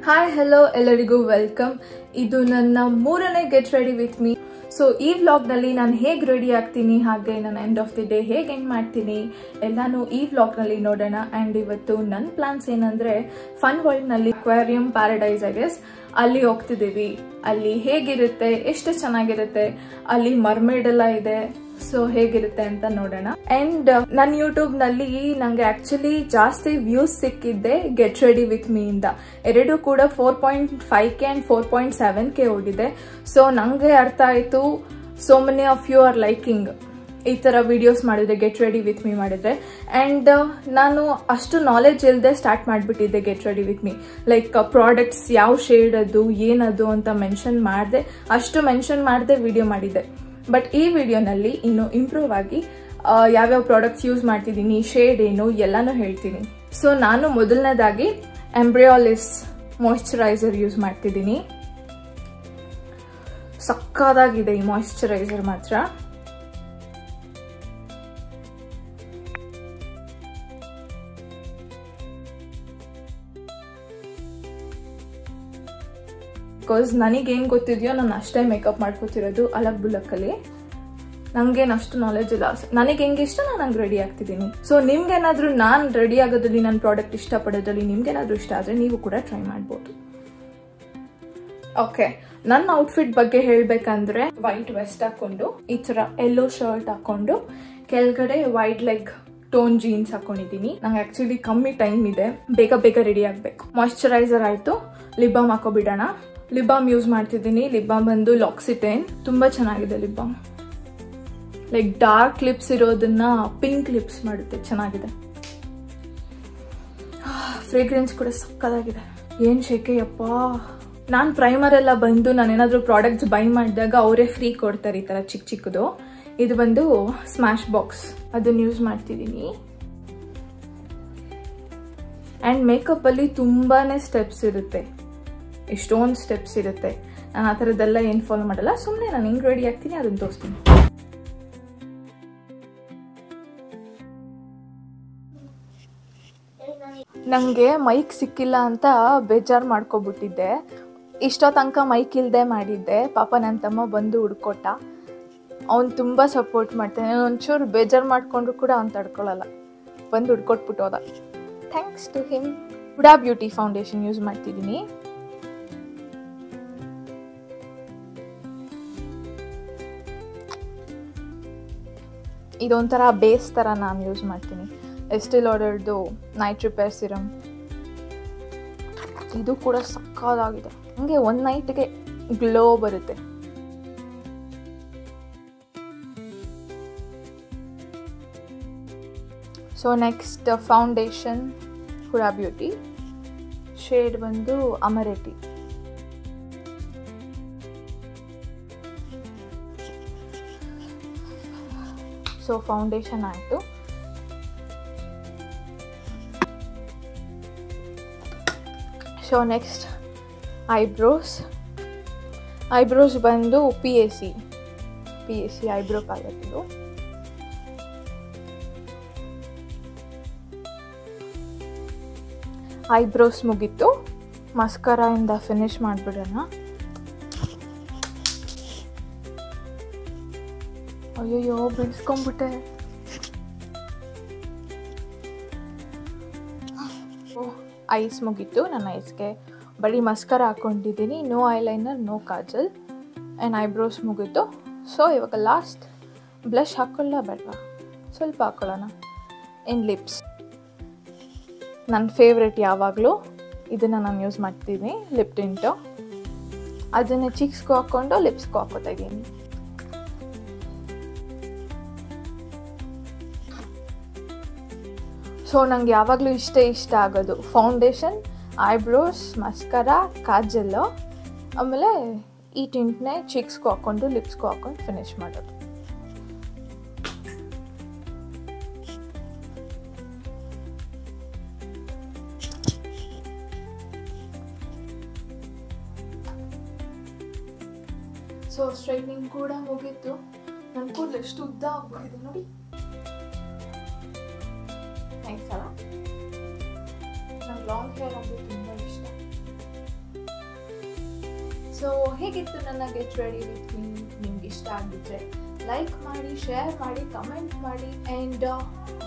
Hi hello ಎಲ್ಲರಿಗೂ welcome. ಇದು ನನ್ನ ಮೂರನೇ get ready with me. So ಈ ವ್ಲಾಗ್ನಲ್ಲಿ ನಾನು ಹೇಗೆ ರೆಡಿ ಆಗ್ತೀನಿ, ಹಾಗೆ ನಾನು ಎಂಡ್ ಆಫ್ ದಿ ಡೇ ಹೇಗೆ ಎಂಡ್ ಮಾಡ್ತೀನಿ ಎಲ್ಲಾನು ಈ ವ್ಲಾಗ್ನಲ್ಲಿ ನೋಡೋಣ. ಆ್ಯಂಡ್ ಇವತ್ತು ನನ್ನ ಪ್ಲಾನ್ಸ್ ಏನಂದರೆ, ಫನ್ ವರ್ಲ್ಡ್ನಲ್ಲಿ ಅಕ್ವೇರಿಯಂ ಪ್ಯಾರಡೈಸ್ ಗೆಸ್ ಅಲ್ಲಿ ಹೋಗ್ತಿದ್ದೀವಿ. ಅಲ್ಲಿ ಹೇಗಿರುತ್ತೆ, ಎಷ್ಟು ಚೆನ್ನಾಗಿರುತ್ತೆ, ಅಲ್ಲಿ ಮರ್ಮೇಡ್ ಎಲ್ಲ ಇದೆ. ಸೊ ಹೇಗಿರುತ್ತೆ ಅಂತ ನೋಡೋಣ. ಅಂಡ್ ನನ್ನ ಯೂಟ್ಯೂಬ್ ನಲ್ಲಿ ನಂಗೆ ಆಕ್ಚುಲಿ ಜಾಸ್ತಿ ವ್ಯೂಸ್ ಸಿಕ್ಕಿದ್ದೆ ಗೆಟ್ ರೆಡಿ ವಿತ್ ಮೀ ಇಂದ. ಎರಡು ಕೂಡ 4.5K and 4.7K ಓಡಿದೆ. ಸೊ ನಂಗೆ ಅರ್ಥ ಆಯ್ತು, so many of you are liking ಈ ತರ ವಿಡಿಯೋಸ್ ಮಾಡಿದ್ರೆ, ಗೆಟ್ ರೆಡಿ ವಿತ್ ಮೀ ಮಾಡಿದ್ರೆ. ಅಂಡ್ ನಾನು ಅಷ್ಟು ನಾಲೆಜ್ ಇಲ್ಲದೆ ಸ್ಟಾರ್ಟ್ ಮಾಡಿಬಿಟ್ಟಿದ್ದೆ get ready with me. Like products ಯಾವ ಶೇಡ್ ಅದು ಏನದು ಅಂತ ಮೆನ್ಷನ್ ಮಾಡಿದೆ, ಅಷ್ಟು ಮೆನ್ಷನ್ ಮಾಡದೆ ವಿಡಿಯೋ ಮಾಡಿದ್ದೆ. ಬಟ್ ಈ ವಿಡಿಯೋನಲ್ಲಿ ಇನ್ನು ಇಂಪ್ರೂವ್ ಆಗಿ ಯಾವ್ಯಾವ ಪ್ರಾಡಕ್ಟ್ಸ್ ಯೂಸ್ ಮಾಡ್ತಿದ್ದೀನಿ, ಶೇಡ್ ಏನು ಎಲ್ಲಾನು ಹೇಳ್ತೀನಿ. ಸೊ ನಾನು ಮೊದಲನೇದಾಗಿ ಎಂಬ್ರಿಯಾಲಿಸ್ ಮಾಯಿಶ್ಚರೈಸರ್ ಯೂಸ್ ಮಾಡ್ತಿದ್ದೀನಿ. ಸಕ್ಕತ್ತಾಗಿದೆ ಈ ಮಾಯಿಶ್ಚರೈಸರ್ ಮಾತ್ರ. ಬಿಕಾಸ್ ನನಗೇನು ಗೊತ್ತಿದೆಯೋ ನಾನು ಅಷ್ಟೇ ಮೇಕಪ್ ಮಾಡ್ಕೋತಿರೋದು ಅಲಕ್ ಬುಲಕ್ಕಲ್ಲಿ. ನಂಗೇನು ಅಷ್ಟು ನಾಲೆಜ್ ಇಲ್ಲ. ನನಗೆ ಹೆಂಗೆ ಇಷ್ಟ ನಾನು ಹಂಗೆ ರೆಡಿ ಆಗ್ತಿದ್ದೀನಿ. ಸೊ ನಿಮ್ಗೇನಾದ್ರೂ ನಾನು ರೆಡಿ ಆಗೋದ್ರಲ್ಲಿ, ನನ್ನ ಪ್ರಾಡಕ್ಟ್ ಇಷ್ಟಪಡೋದ್ರಲ್ಲಿ ನಿಮ್ಗೇನಾದ್ರೂ ಇಷ್ಟ ಆದರೆ ನೀವು ಕೂಡ ಟ್ರೈ ಮಾಡ್ಬೋದು. ಓಕೆ, ನನ್ನ ಔಟ್ಫಿಟ್ ಬಗ್ಗೆ ಹೇಳ್ಬೇಕಂದ್ರೆ, ವೈಟ್ ವೆಸ್ಟ್ ಹಾಕೊಂಡು, ಈ ತರ ಯೆಲ್ಲೋ ಶರ್ಟ್ ಹಾಕೊಂಡು, ಕೆಳಗಡೆ ವೈಟ್ ಲೆಗ್ ಟೋನ್ ಜೀನ್ಸ್ ಹಾಕೊಂಡಿದ್ದೀನಿ. ನಂಗೆ ಆಕ್ಚುಲಿ ಕಮ್ಮಿ ಟೈಮ್ ಇದೆ, ಬೇಗ ಬೇಗ ರೆಡಿ ಆಗ್ಬೇಕು. ಮಾಯಿಶ್ಚರೈಸರ್ ಆಯ್ತು, ಲಿಪ್ ಬಾಮ್ ಹಾಕೋಬಿಡೋಣ. ಲಿಪ್ ಬಾಮ್ ಯೂಸ್ ಮಾಡ್ತಿದ್ದೀನಿ. ಲಿಪ್ ಬಾಮ್ ಬಂದು ಲಾಕ್ಸಿಟೇನ್, ತುಂಬಾ ಚೆನ್ನಾಗಿದೆ lip balm. Like dark lips ಇರೋದನ್ನ ಪಿಂಕ್ ಲಿಪ್ಸ್ ಮಾಡುತ್ತೆ, ಚೆನ್ನಾಗಿದೆ. ಫ್ರೇಗ್ರೆನ್ಸ್ ಕೂಡ ಸಕ್ಕತ್ತಾಗಿದೆ. ಏನ್ ಶೆಕೆಯಪ್ಪ. ನಾನ್ ಪ್ರೈಮರ್ ಎಲ್ಲ ಬಂದು ನಾನೇನಾದ್ರೂ ಪ್ರಾಡಕ್ಟ್ಸ್ ಬೈ ಮಾಡಿದಾಗ ಅವರೇ ಫ್ರೀ ಕೊಡ್ತಾರೆ ಈ ತರ ಚಿಕ್ಕ ಚಿಕ್ಕದು. ಇದು ಬಂದು ಸ್ಮ್ಯಾಶ್ ಬಾಕ್ಸ್, ಅದನ್ನ ಯೂಸ್ ಮಾಡ್ತಿದ್ದೀನಿ. ಅಂಡ್ ಮೇಕಪ್ ಅಲ್ಲಿ ತುಂಬಾನೇ ಸ್ಟೆಪ್ಸ್ ಇರುತ್ತೆ, ಎಷ್ಟೊಂದು ಸ್ಟೆಪ್ಸ್ ಇರುತ್ತೆ. ನಾನು ಆ ಥರದ್ದೆಲ್ಲ ಏನು ಫಾಲೋ ಮಾಡಲ್ಲ, ಸುಮ್ಮನೆ ನಾನು ಹೆಂಗೆ ರೆಡಿ ಆಗ್ತೀನಿ ಅದನ್ನು ತೋರಿಸ್ತೀನಿ. ನನಗೆ ಮೈಕ್ ಸಿಕ್ಕಿಲ್ಲ ಅಂತ ಬೇಜಾರು ಮಾಡ್ಕೊಬಿಟ್ಟಿದ್ದೆ. ಇಷ್ಟೋ ತನಕ ಮೈಕ್ ಇಲ್ಲದೆ ಮಾಡಿದ್ದೆ. ಪಾಪ ನನ್ನ ತಮ್ಮ ಬಂದು ಹುಡ್ಕೊಟ್ಟ. ಅವ್ನು ತುಂಬ ಸಪೋರ್ಟ್ ಮಾಡ್ತಾನೆ. ಒಂಚೂರು ಬೇಜಾರು ಮಾಡಿಕೊಂಡ್ರು ಕೂಡ ಅವ್ನು ತಡ್ಕೊಳ್ಳಲ್ಲ, ಬಂದು ಹುಡ್ಕೊಟ್ಬಿಟ್ಟು ಹೋದ. Thanks to him. Huda Beauty foundation use ಮಾಡ್ತಿದ್ದೀನಿ. ಇದೊಂಥರ ಬೇಸ್ ಥರ ನಾನು ಯೂಸ್ ಮಾಡ್ತೀನಿ. ಎಸ್ಟೆ ಲಾಡರ್ದು ನೈಟ್ ರಿಪೇರ್ ಸಿರಮ್, ಇದು ಕೂಡ ಸಕ್ಕತ್ತಾಗಿದೆ. ಹಂಗೆ ಒಂದು ನೈಟ್ಗೆ ಗ್ಲೋ ಬರುತ್ತೆ. So next foundation Huda Beauty, shade ಬಂದು ಅಮರೆಟಿ. ಸೊ ಫೌಂಡೇಶನ್ ಆಯಿತು. ಸೊ ನೆಕ್ಸ್ಟ್ ಐಬ್ರೋಸ್ ಬಂದು P A C eyebrow palette. ಇದು ಐಬ್ರೋಸ್ ಮುಗೀತು. ಮಸ್ಕರಾ ಇಂದ ಫಿನಿಶ್ ಮಾಡಿಬಿಡೋಣ. ಅಯ್ಯೋ ಬಿಡಿಸ್ಕೊಂಡ್ಬಿಟ್ಟೆ. ಐಸ್ ಮುಗೀತು. ನನ್ನ ಐಸ್ಗೆ ಬರೀ ಮಸ್ಕರ ಹಾಕೊಂಡಿದ್ದೀನಿ. No eyeliner, no kajal. And eyebrows ಮುಗೀತು. ಸೊ ಇವಾಗ ಲಾಸ್ಟ್ ಬ್ಲಷ್ ಹಾಕೊಳ್ಳ ಬೇಡವಾ, ಸ್ವಲ್ಪ ಹಾಕೊಳ್ಳೋಣ. ಇನ್ ಲಿಪ್ಸ್, ನನ್ನ ಫೇವ್ರೆಟ್ ಯಾವಾಗಲೂ ಇದನ್ನು ನಾನು ಯೂಸ್ ಮಾಡ್ತೀನಿ, ಲಿಪ್ ಟಿಂಟು. ಅದನ್ನು ಚಿಕ್ಸ್ಗೂ ಹಾಕ್ಕೊಂಡು ಲಿಪ್ಸ್ಗೂ ಹಾಕೋತಾ ಇದ್ದೀನಿ. ಸೊ ನಂಗೆ ಯಾವಾಗಲೂ ಇಷ್ಟ ಆಗೋದು ಫೌಂಡೇಶನ್, ಐಬ್ರೋಸ್, ಮಸ್ಕರಾ, ಕಾಜಲ್ಲು, ಆಮೇಲೆ ಈ ಟಿಂಟ್ನೇ ಚಿಕ್ಸ್ಗೂ ಹಾಕ್ಕೊಂಡು ಲಿಪ್ಸ್ಗೂ ಹಾಕ್ಕೊಂಡು ಫಿನಿಶ್ ಮಾಡೋದು. ಸೊ ಸ್ಟ್ರೈಟ್ನಿಂಗ್ ಕೂಡ ಮುಗೀತು. ನನ್ನ ಕೂದಲು ಎಷ್ಟು ಉದ್ದ ಆಗ್ಬಿಟ್ಟಿದೆ ನೋಡಿ. ನೈಸ್ ಅಲ್ಲ? ನಂಗೆ ಲಾಂಗ್ ಹೇರ್ ಅಂದರೆ ತುಂಬ ಇಷ್ಟ. ಸೊ ಹೇಗಿತ್ತು ನನ್ನ ಗೆಟ್ ರೆಡಿ ವಿತ್ ಮೀ? ನಿಮ್ಗೆ ಇಷ್ಟ ಆಗಿದ್ರೆ ಲೈಕ್ ಮಾಡಿ, ಶೇರ್ ಮಾಡಿ, ಕಮೆಂಟ್ ಮಾಡಿ. ಆ್ಯಂಡ್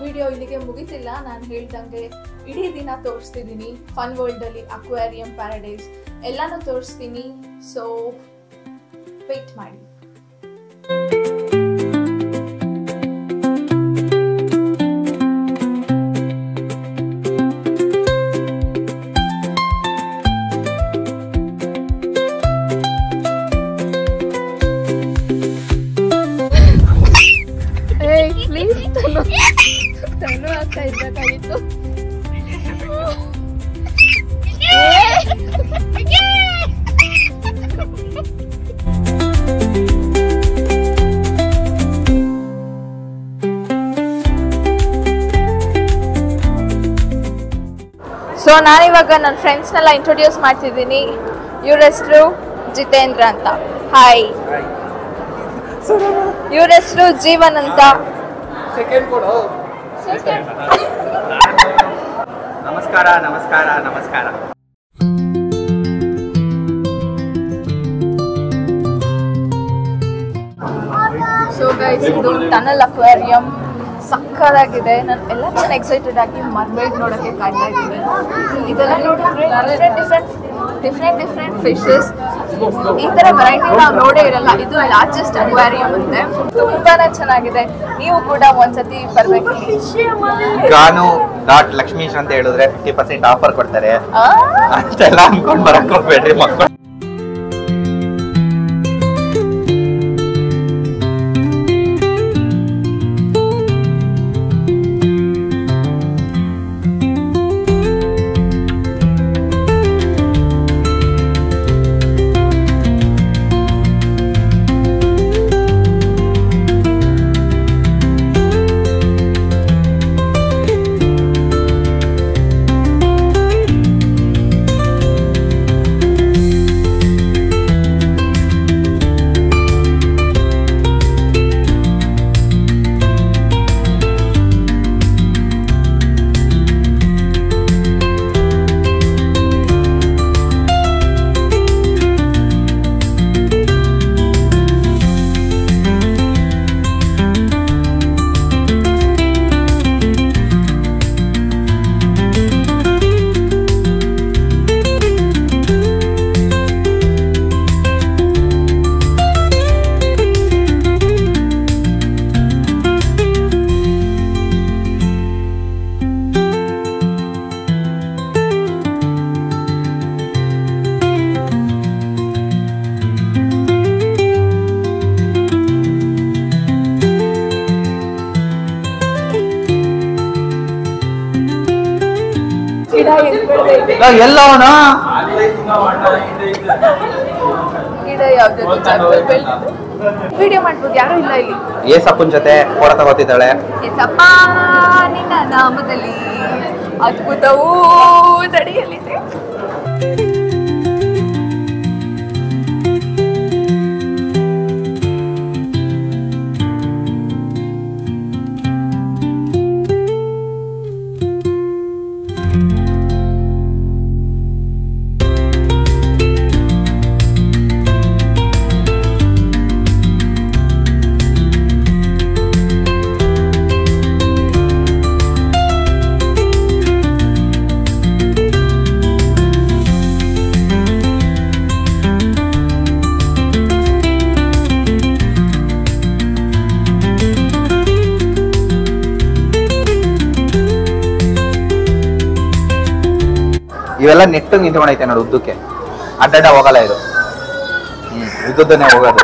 ವಿಡಿಯೋ ಇಲ್ಲಿಗೆ ಮುಗಿತಿಲ್ಲ. ನಾನು ಹೇಳ್ದಂಗೆ ಇಡೀ ದಿನ ತೋರಿಸ್ತಿದ್ದೀನಿ. ಫನ್ ವರ್ಲ್ಡಲ್ಲಿ ಅಕ್ವೇರಿಯಂ, ಪ್ಯಾರಡೈಸ್ ಎಲ್ಲನೂ ತೋರಿಸ್ತೀನಿ. ಸೊ ವೇಟ್ ಮಾಡಿ. ಪ್ಲೀಸ್ ತನು ಆಗ್ತಾ ಇರ್ಬೇಕಾಗಿತ್ತು. ಸೊ ನಾನಿವಾಗ ನನ್ನ ಫ್ರೆಂಡ್ಸ್ನೆಲ್ಲ ಇಂಟ್ರೊಡ್ಯೂಸ್ ಮಾಡ್ತಿದ್ದೀನಿ. ಇವ್ರ ಹೆಸರು ಜಿತೇಂದ್ರ ಅಂತ. ಹಾಯ್. ಇವ್ರ ಹೆಸರು ಜೀವನ್ ಅಂತ. ನಮಸ್ಕಾರ ನಮಸ್ಕಾರ ನಮಸ್ಕಾರ. ಸೊ ಗೈಸ್, ಇದು ಟನಲ್ ಅಕ್ವೇರಿಯಂ ಸಕ್ಕತ್ತಾಗಿದೆ. ನಾನು ಎಲ್ಲ ಚೆನ್ನಾಗಿ ಎಕ್ಸೈಟೆಡ್ ಆಗಿ ಮರ್ಮೇಡ್ ನೋಡೋಕ್ಕೆ ಕಾಯ್ತಾ ಇದ್ದೀನಿ. ಇದೆಲ್ಲ ನೋಡಿದ್ರೆ ಡಿಫ್ರೆಂಟ್ ಫಿಶಸ್, ಈ ಥರ ವೆರೈಟಿ ನಾವು ನೋಡೇ ಇರಲ್ಲ. ಇದು ಲಾರ್ಜೆಸ್ಟ್ ಅಕ್ವೇರಿಯಂ ಅಂತೆ. ತುಂಬಾನೇ ಚೆನ್ನಾಗಿದೆ. ನೀವು ಕೂಡ ಒಂದ್ಸತಿ ಬರ್ಬೇಕು. ಗಾನು .ಲಕ್ಷ್ಮೀಶ್ ಅಂತ ಹೇಳಿದ್ರೆ 50% ಆಫರ್ ಕೊಡ್ತಾರೆ. ಅಷ್ಟೆಲ್ಲ ಅನ್ಕೊಂಡ್ ಬರಕ್ ಹೋಗ್ಬೇಡ್ರಿ ಮಕ್ಕಳು. ಎಲ್ಲವನ ಗಿಡ ಯಾವ್ದು ವಿಡಿಯೋ ಮಾಡ್ಬೋದು, ಯಾರು ಇಲ್ಲ ಇಲ್ಲಿ. ಏಸಪ್ಪನ ಜೊತೆ ಫೋಟೋ ತಗೋತಿದ್ದಾಳೆ. ಏಸಪ್ಪ ನಿನ್ನ ನಾಮದಲ್ಲಿ ಅದ್ಭುತವೂ ತಡೆಯಲಿದೆ. ಇವೆಲ್ಲ ನೆಟ್ಟು ನಿಂತ್ಕೊಂಡೈತೆ ನೋಡಿ ಉದ್ದಕ್ಕೆ. ಅಡ್ಡಡ್ಡ ಹೋಗಲ್ಲ ಇದು. ಉದ್ದನೇ ಹೋಗೋದು.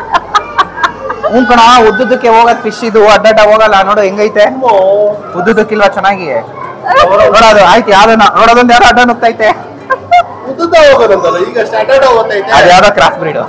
ಕಣ ಉದ್ದಕ್ಕೆ ಹೋಗೋದು ಫಿಶ್ ಇದು. ಅಡ್ಡಡ್ಡ ಹೋಗಲ್ಲ. ನೋಡು ಹೆಂಗೈತೆ. ಉದ್ದಕ್ಕಿಲ್ವಾ ಚೆನ್ನಾಗಿ ನೋಡೋದು. ಆಯ್ತು ಯಾವ್ದನ್ನ ನೋಡೋದೊಂದು ಯಾರೋ ಅಡ್ಡ ನುಗ್ತೈತೆ. ಉದ್ದುದ್ದ ಹೋಗೋದಂತಲ್ಲ ಈಗ ಸ್ಟ್ಯಾಂಡರ್ಡ್ ಹೋಗ್ತೈತೆ. ಅದು ಯಾವ್ದೋ ಕ್ರಾಸ್ ಬ್ರೀಡ್.